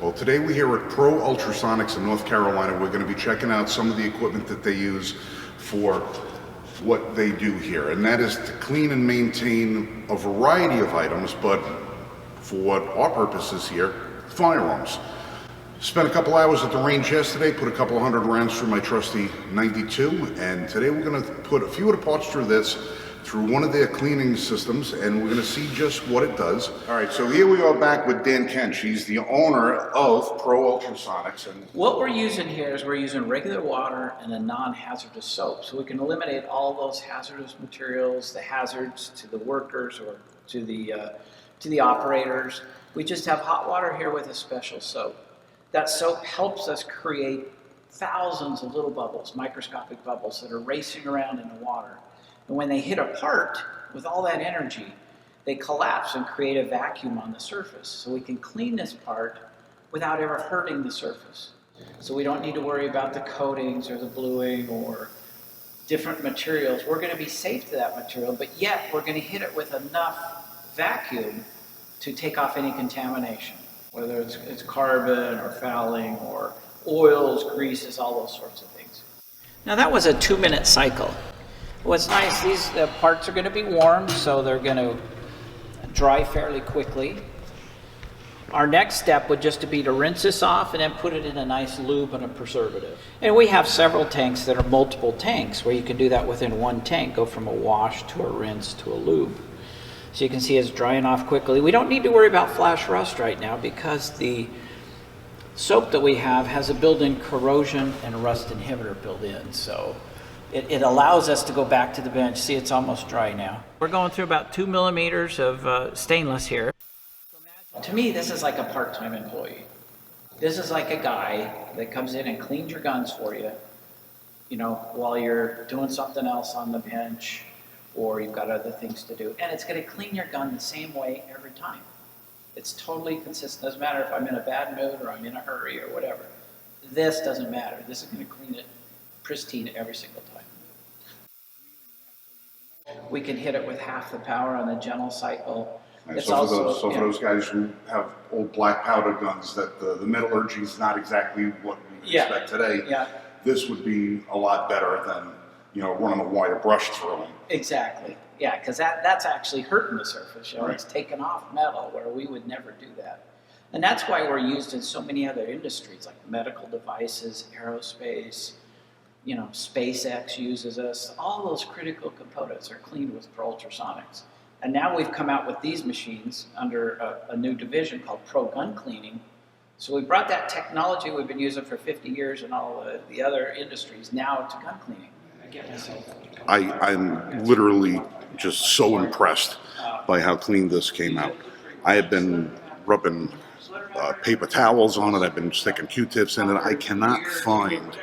Well, today we're here at Pro Ultrasonics in North Carolina. We're going to be checking out some of the equipment that they use for what they do here, and that is to clean and maintain a variety of items, but for what our purpose is here, firearms. Spent a couple hours at the range yesterday, put a couple hundred rounds through my trusty 92, and today we're going to put a few of the parts through this, through one of their cleaning systems, and we're going to see just what it does. All right, so here we are back with Dan Kench. He's the owner of Pro Ultrasonics. And what we're using here is we're using regular water and a non-hazardous soap, so we can eliminate all those hazardous materials, the hazards to the workers or to the operators. We just have hot water here with a special soap. That soap helps us create thousands of little bubbles, microscopic bubbles that are racing around in the water. And when they hit a part with all that energy, they collapse and create a vacuum on the surface. So we can clean this part without ever hurting the surface. So we don't need to worry about the coatings or the bluing or different materials. We're going to be safe to that material, but yet we're going to hit it with enough vacuum to take off any contamination, whether it's carbon or fouling or oils, greases, all those sorts of things. Now that was a 2-minute cycle. What's nice, these parts are going to be warmed, so they're going to dry fairly quickly. Our next step would just be to rinse this off and then put it in a nice lube and a preservative. And we have several tanks that are multiple tanks where you can do that within one tank, go from a wash to a rinse to a lube. So you can see it's drying off quickly. We don't need to worry about flash rust right now because the soap that we have has a built-in corrosion and rust inhibitor built in. So it allows us to go back to the bench. See, it's almost dry now. We're going through about 2 millimeters of stainless here. To me, this is like a part-time employee. This is like a guy that comes in and cleans your guns for you, while you're doing something else on the bench or you've got other things to do. And it's going to clean your gun the same way every time. It's totally consistent. Doesn't matter if I'm in a bad mood or I'm in a hurry or whatever. This doesn't matter. This is going to clean it pristine every single time. We can hit it with half the power on the gentle cycle. It's so for those guys who have old black powder guns that the metallurgy is not exactly what we expect today, this would be a lot better than running a wire brush through them. Exactly. Yeah, because that's actually hurting the surface. Right. It's taking off metal where we would never do that. And that's why we're used in so many other industries like medical devices, aerospace. SpaceX uses us. All those critical components are cleaned with Pro Ultrasonics. And now we've come out with these machines under a new division called Pro Gun Cleaning. So we brought that technology we've been using for 50 years in all the other industries now to gun cleaning. I'm literally just so impressed by how clean this came out. I have been rubbing paper towels on it. I've been sticking Q-tips in it. I cannot find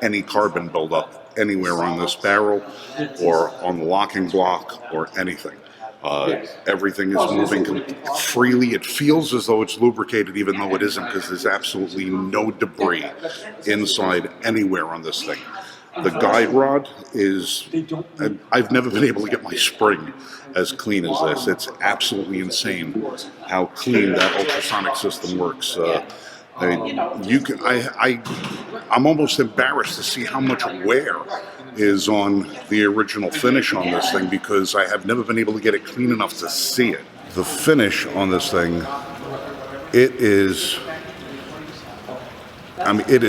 any carbon buildup anywhere on this barrel or on the locking block or anything. Everything is moving freely. It feels as though it's lubricated, even though it isn't, because there's absolutely no debris inside anywhere on this thing. The guide rod is, I've never been able to get my spring as clean as this. It's absolutely insane how clean that ultrasonic system works. I'm almost embarrassed to see how much wear is on the original finish on this thing because I have never been able to get it clean enough to see it. The finish on this thing, it is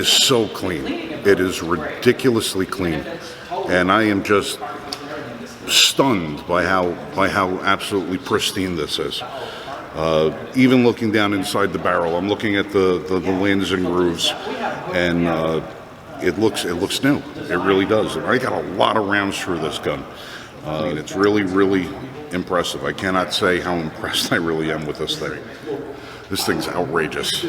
so clean. It is ridiculously clean, and I am just stunned by how absolutely pristine this is. Even looking down inside the barrel, I'm looking at the lands and grooves, and it looks new. It really does. I got a lot of rounds through this gun. It's really, really impressive. I cannot say how impressed I really am with this thing. This thing's outrageous.